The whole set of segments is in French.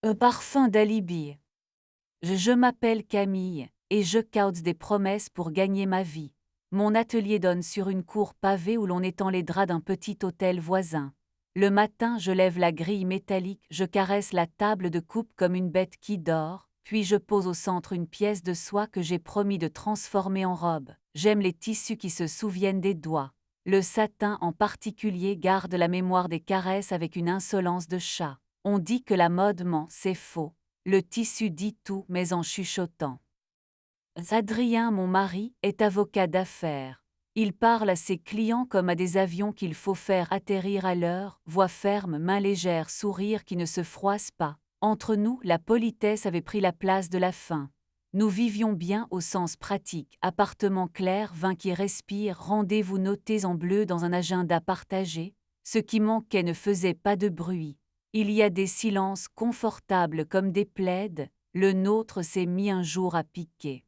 Un parfum d'alibi. Je m'appelle Camille, et je cause des promesses pour gagner ma vie. Mon atelier donne sur une cour pavée où l'on étend les draps d'un petit hôtel voisin. Le matin, je lève la grille métallique, je caresse la table de coupe comme une bête qui dort, puis je pose au centre une pièce de soie que j'ai promis de transformer en robe. J'aime les tissus qui se souviennent des doigts. Le satin en particulier garde la mémoire des caresses avec une insolence de chat. On dit que la mode ment, c'est faux. Le tissu dit tout, mais en chuchotant. Adrien, mon mari, est avocat d'affaires. Il parle à ses clients comme à des avions qu'il faut faire atterrir à l'heure, voix ferme, main légère, sourire qui ne se froisse pas. Entre nous, la politesse avait pris la place de la faim. Nous vivions bien au sens pratique, appartement clair, vin qui respire, rendez-vous notés en bleu dans un agenda partagé. Ce qui manquait ne faisait pas de bruit. Il y a des silences confortables comme des plaides, le nôtre s'est mis un jour à piquer.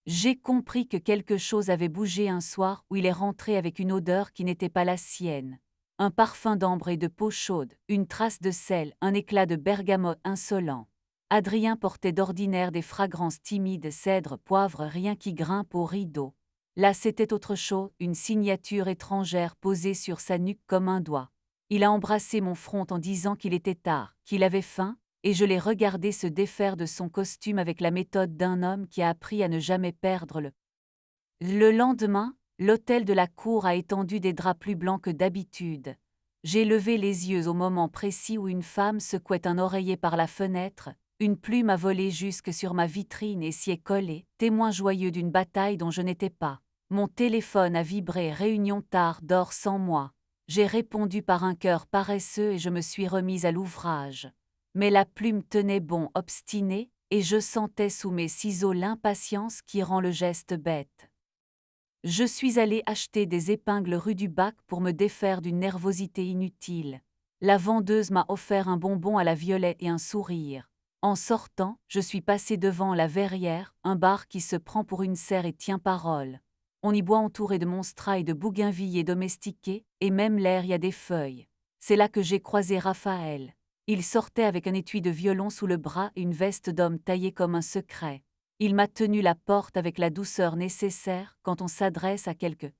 J'ai compris que quelque chose avait bougé un soir où il est rentré avec une odeur qui n'était pas la sienne. Un parfum d'ambre et de peau chaude, une trace de sel, un éclat de bergamote insolent. Adrien portait d'ordinaire des fragrances timides, cèdre, poivre, rien qui grimpe au rideau. Là c'était autre chose, une signature étrangère posée sur sa nuque comme un doigt. Il a embrassé mon front en disant qu'il était tard, qu'il avait faim, et je l'ai regardé se défaire de son costume avec la méthode d'un homme qui a appris à ne jamais perdre le. Le lendemain, l'hôtel de la cour a étendu des draps plus blancs que d'habitude. J'ai levé les yeux au moment précis où une femme secouait un oreiller par la fenêtre, une plume a volé jusque sur ma vitrine et s'y est collée, témoin joyeux d'une bataille dont je n'étais pas. Mon téléphone a vibré, réunion tard, dors sans moi. J'ai répondu par un cœur paresseux et je me suis remise à l'ouvrage. Mais la plume tenait bon, obstinée, et je sentais sous mes ciseaux l'impatience qui rend le geste bête. Je suis allée acheter des épingles rue du Bac pour me défaire d'une nervosité inutile. La vendeuse m'a offert un bonbon à la violette et un sourire. En sortant, je suis passée devant la Verrière, un bar qui se prend pour une serre et tient parole. On y boit entouré de monstras et de bougainvilliers domestiqués, et même l'air y a des feuilles. C'est là que j'ai croisé Raphaël. Il sortait avec un étui de violon sous le bras et une veste d'homme taillée comme un secret. Il m'a tenu la porte avec la douceur nécessaire quand on s'adresse à quelqu'un.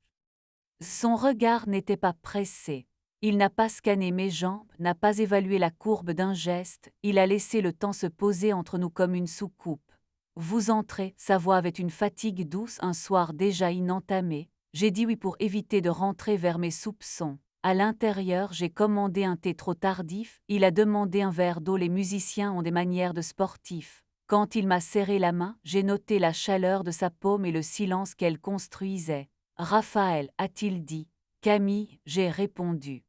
Son regard n'était pas pressé. Il n'a pas scanné mes jambes, n'a pas évalué la courbe d'un geste, il a laissé le temps se poser entre nous comme une soucoupe. Vous entrez, sa voix avait une fatigue douce un soir déjà inentamé. J'ai dit oui pour éviter de rentrer vers mes soupçons. À l'intérieur, j'ai commandé un thé trop tardif, il a demandé un verre d'eau, les musiciens ont des manières de sportifs. Quand il m'a serré la main, j'ai noté la chaleur de sa paume et le silence qu'elle construisait. Raphaël, a-t-il dit. Camille, j'ai répondu.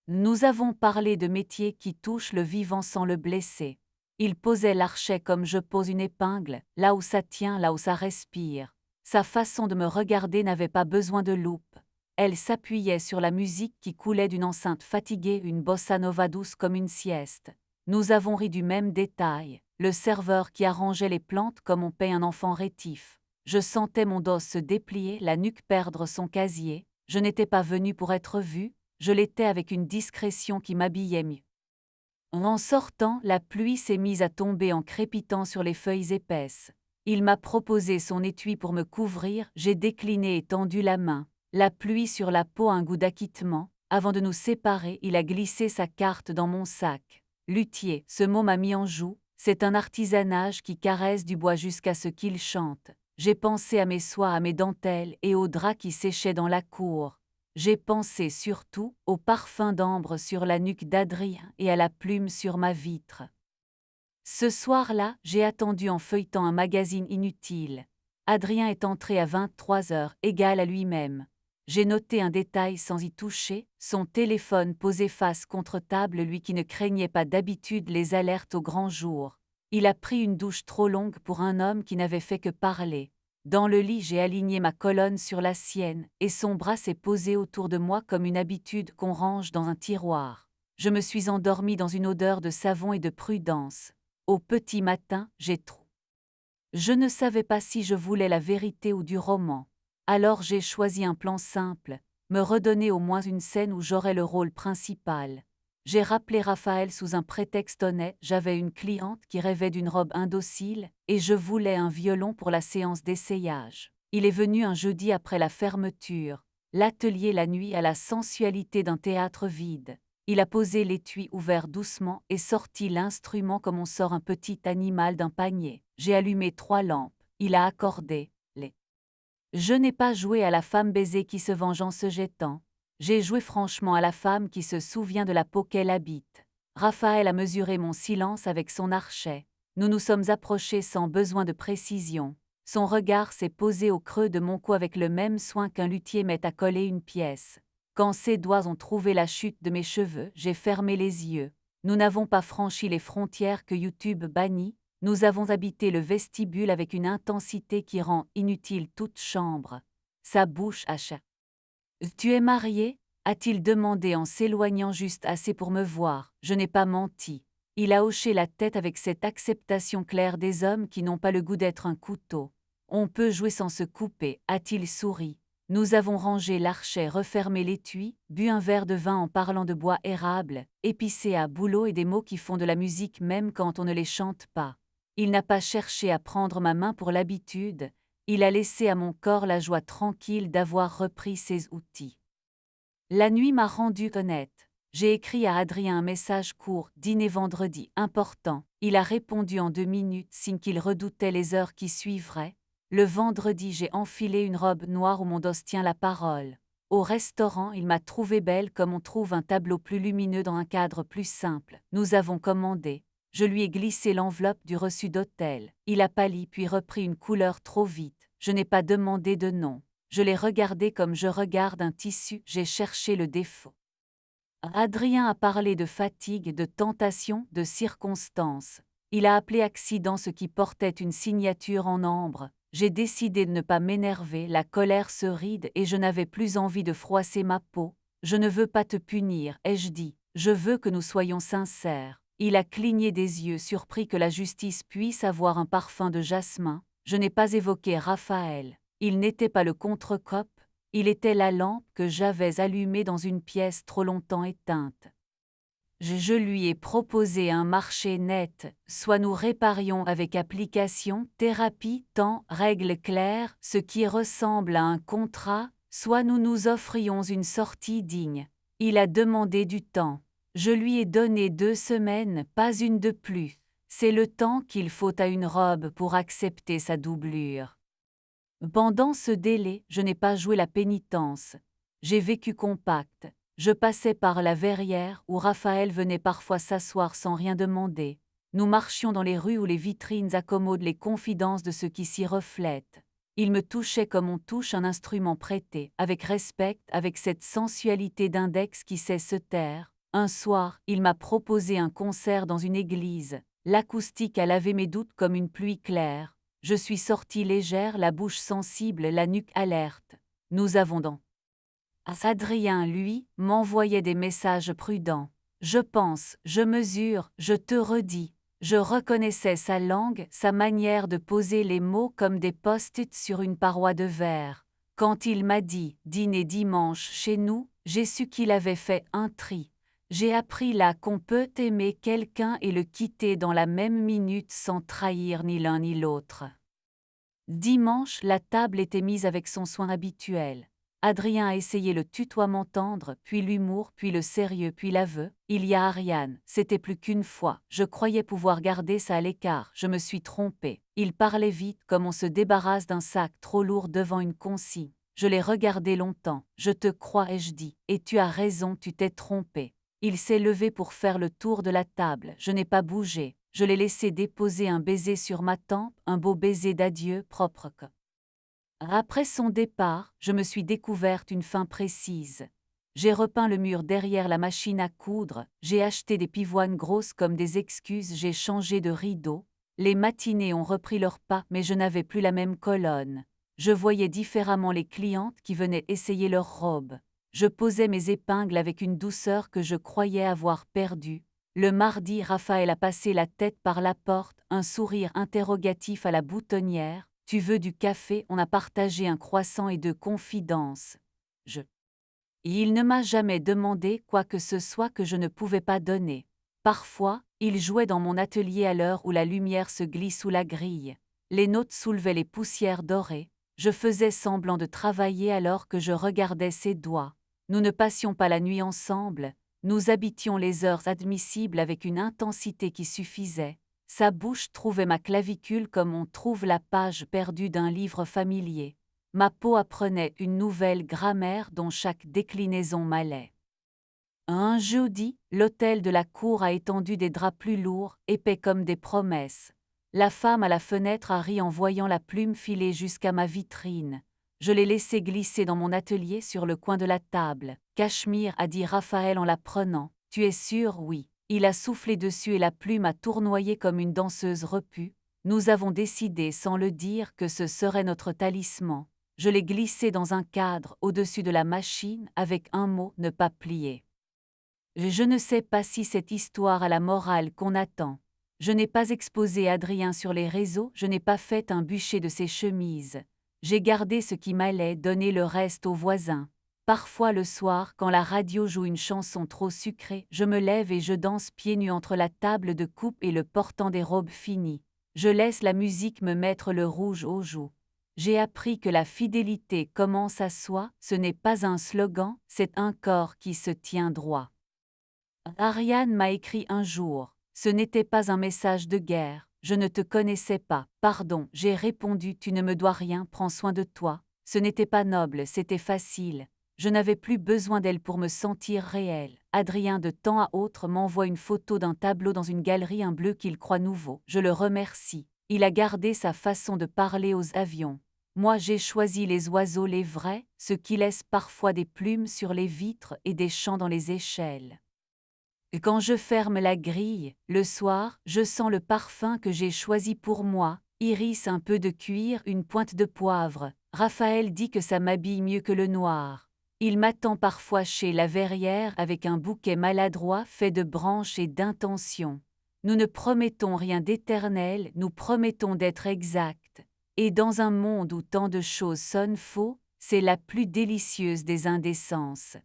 Nous avons parlé de métiers qui touchent le vivant sans le blesser. Il posait l'archet comme je pose une épingle, là où ça tient, là où ça respire. Sa façon de me regarder n'avait pas besoin de loupe. Elle s'appuyait sur la musique qui coulait d'une enceinte fatiguée, une bossa nova douce comme une sieste. Nous avons ri du même détail, le serveur qui arrangeait les plantes comme on paie un enfant rétif. Je sentais mon dos se déplier, la nuque perdre son casier. Je n'étais pas venu pour être vu, je l'étais avec une discrétion qui m'habillait mieux. En sortant, la pluie s'est mise à tomber en crépitant sur les feuilles épaisses. Il m'a proposé son étui pour me couvrir, j'ai décliné et tendu la main. La pluie sur la peau a un goût d'acquittement. Avant de nous séparer, il a glissé sa carte dans mon sac. Luthier, ce mot m'a mis en joue, c'est un artisanage qui caresse du bois jusqu'à ce qu'il chante. J'ai pensé à mes soies, à mes dentelles et aux draps qui séchaient dans la cour. J'ai pensé surtout au parfum d'ambre sur la nuque d'Adrien et à la plume sur ma vitre. Ce soir-là, j'ai attendu en feuilletant un magazine inutile. Adrien est entré à 23 heures, égal à lui-même. J'ai noté un détail sans y toucher, son téléphone posé face contre table, lui qui ne craignait pas d'habitude les alertes au grand jour. Il a pris une douche trop longue pour un homme qui n'avait fait que parler. Dans le lit, j'ai aligné ma colonne sur la sienne, et son bras s'est posé autour de moi comme une habitude qu'on range dans un tiroir. Je me suis endormie dans une odeur de savon et de prudence. Au petit matin, j'ai trop. Je ne savais pas si je voulais la vérité ou du roman. Alors j'ai choisi un plan simple, me redonner au moins une scène où j'aurais le rôle principal. J'ai rappelé Raphaël sous un prétexte honnête, j'avais une cliente qui rêvait d'une robe indocile, et je voulais un violon pour la séance d'essayage. Il est venu un jeudi après la fermeture, l'atelier la nuit à la sensualité d'un théâtre vide. Il a posé l'étui ouvert doucement et sorti l'instrument comme on sort un petit animal d'un panier. J'ai allumé 3 lampes, il a accordé les. Je n'ai pas joué à la femme baisée qui se venge en se jetant. J'ai joué franchement à la femme qui se souvient de la peau qu'elle habite. Raphaël a mesuré mon silence avec son archet. Nous nous sommes approchés sans besoin de précision. Son regard s'est posé au creux de mon cou avec le même soin qu'un luthier met à coller une pièce. Quand ses doigts ont trouvé la chute de mes cheveux, j'ai fermé les yeux. Nous n'avons pas franchi les frontières que YouTube bannit. Nous avons habité le vestibule avec une intensité qui rend inutile toute chambre. Sa bouche hacha. « Tu es marié ?» a-t-il demandé en s'éloignant juste assez pour me voir. Je n'ai pas menti. Il a hoché la tête avec cette acceptation claire des hommes qui n'ont pas le goût d'être un couteau. On peut jouer sans se couper, a-t-il souri. Nous avons rangé l'archet, refermé l'étui, bu un verre de vin en parlant de bois érable, épicé à bouleau et des mots qui font de la musique même quand on ne les chante pas. Il n'a pas cherché à prendre ma main pour l'habitude, il a laissé à mon corps la joie tranquille d'avoir repris ses outils. La nuit m'a rendu honnête. J'ai écrit à Adrien un message court, dîner vendredi, important. Il a répondu en 2 minutes, signe qu'il redoutait les heures qui suivraient. Le vendredi, j'ai enfilé une robe noire où mon dos tient la parole. Au restaurant, il m'a trouvée belle comme on trouve un tableau plus lumineux dans un cadre plus simple. Nous avons commandé. Je lui ai glissé l'enveloppe du reçu d'hôtel. Il a pâli puis repris une couleur trop vite. Je n'ai pas demandé de nom. Je l'ai regardé comme je regarde un tissu, j'ai cherché le défaut. Adrien a parlé de fatigue, de tentation, de circonstances. Il a appelé accident ce qui portait une signature en ambre. J'ai décidé de ne pas m'énerver, la colère se ride et je n'avais plus envie de froisser ma peau. Je ne veux pas te punir, ai-je dit. Je veux que nous soyons sincères. Il a cligné des yeux, surpris que la justice puisse avoir un parfum de jasmin. Je n'ai pas évoqué Raphaël. Il n'était pas le contre-cop, il était la lampe que j'avais allumée dans une pièce trop longtemps éteinte. Je lui ai proposé un marché net, soit nous réparions avec application, thérapie, temps, règles claires, ce qui ressemble à un contrat, soit nous nous offrions une sortie digne. Il a demandé du temps. Je lui ai donné 2 semaines, pas une de plus. C'est le temps qu'il faut à une robe pour accepter sa doublure. Pendant ce délai, je n'ai pas joué la pénitence. J'ai vécu compact. Je passais par la verrière où Raphaël venait parfois s'asseoir sans rien demander. Nous marchions dans les rues où les vitrines accommodent les confidences de ceux qui s'y reflètent. Il me touchait comme on touche un instrument prêté, avec respect, avec cette sensualité d'index qui sait se taire. Un soir, il m'a proposé un concert dans une église. L'acoustique a lavé mes doutes comme une pluie claire. Je suis sortie légère, la bouche sensible, la nuque alerte. Nous avons dans. Adrien, lui, m'envoyait des messages prudents. Je pense, je mesure, je te redis. Je reconnaissais sa langue, sa manière de poser les mots comme des post-it sur une paroi de verre. Quand il m'a dit « dîner dimanche chez nous », j'ai su qu'il avait fait un tri. J'ai appris là qu'on peut aimer quelqu'un et le quitter dans la même minute sans trahir ni l'un ni l'autre. Dimanche, la table était mise avec son soin habituel. Adrien a essayé le tutoiement tendre, puis l'humour, puis le sérieux, puis l'aveu. Il y a Ariane, c'était plus qu'une fois. Je croyais pouvoir garder ça à l'écart, je me suis trompée. Il parlait vite comme on se débarrasse d'un sac trop lourd devant une consigne. Je l'ai regardé longtemps. Je te crois, ai-je dit. Et tu as raison, tu t'es trompé. Il s'est levé pour faire le tour de la table. Je n'ai pas bougé. Je l'ai laissé déposer un baiser sur ma tempe, un beau baiser d'adieu propre que. Après son départ, je me suis découverte une fin précise. J'ai repeint le mur derrière la machine à coudre, j'ai acheté des pivoines grosses comme des excuses, j'ai changé de rideau. Les matinées ont repris leur pas, mais je n'avais plus la même colonne. Je voyais différemment les clientes qui venaient essayer leurs robes. Je posais mes épingles avec une douceur que je croyais avoir perdue. Le mardi, Raphaël a passé la tête par la porte, un sourire interrogatif à la boutonnière. Tu veux du café? On a partagé un croissant et 2 confidences. Je Et il ne m'a jamais demandé quoi que ce soit que je ne pouvais pas donner. Parfois, il jouait dans mon atelier à l'heure où la lumière se glisse sous la grille. Les notes soulevaient les poussières dorées. Je faisais semblant de travailler alors que je regardais ses doigts. Nous ne passions pas la nuit ensemble, nous habitions les heures admissibles avec une intensité qui suffisait. Sa bouche trouvait ma clavicule comme on trouve la page perdue d'un livre familier. Ma peau apprenait une nouvelle grammaire dont chaque déclinaison m'allait. Un jeudi, l'hôtel de la cour a étendu des draps plus lourds, épais comme des promesses. La femme à la fenêtre a ri en voyant la plume filer jusqu'à ma vitrine. Je l'ai laissée glisser dans mon atelier sur le coin de la table. Cachemire, a dit Raphaël en la prenant. Tu es sûr? Oui. Il a soufflé dessus et la plume a tournoyé comme une danseuse repue. Nous avons décidé sans le dire que ce serait notre talisman. Je l'ai glissé dans un cadre au-dessus de la machine avec un mot: ne pas plier. Je ne sais pas si cette histoire a la morale qu'on attend. Je n'ai pas exposé Adrien sur les réseaux, je n'ai pas fait un bûcher de ses chemises. J'ai gardé ce qui m'allait, donné le reste aux voisins. Parfois le soir, quand la radio joue une chanson trop sucrée, je me lève et je danse pieds nus entre la table de coupe et le portant des robes finies. Je laisse la musique me mettre le rouge aux joues. J'ai appris que la fidélité commence à soi, ce n'est pas un slogan, c'est un corps qui se tient droit. Ariane m'a écrit un jour. Ce n'était pas un message de guerre. Je ne te connaissais pas. Pardon, j'ai répondu, tu ne me dois rien, prends soin de toi. Ce n'était pas noble, c'était facile. Je n'avais plus besoin d'elle pour me sentir réelle. Adrien de temps à autre m'envoie une photo d'un tableau dans une galerie, un bleu qu'il croit nouveau. Je le remercie. Il a gardé sa façon de parler aux avions. Moi j'ai choisi les oiseaux, les vrais, ceux qui laissent parfois des plumes sur les vitres et des chants dans les échelles. Et quand je ferme la grille, le soir, je sens le parfum que j'ai choisi pour moi, iris, un peu de cuir, une pointe de poivre. Raphaël dit que ça m'habille mieux que le noir. Il m'attend parfois chez la verrière avec un bouquet maladroit fait de branches et d'intentions. Nous ne promettons rien d'éternel, nous promettons d'être exacts. Et dans un monde où tant de choses sonnent faux, c'est la plus délicieuse des indécences.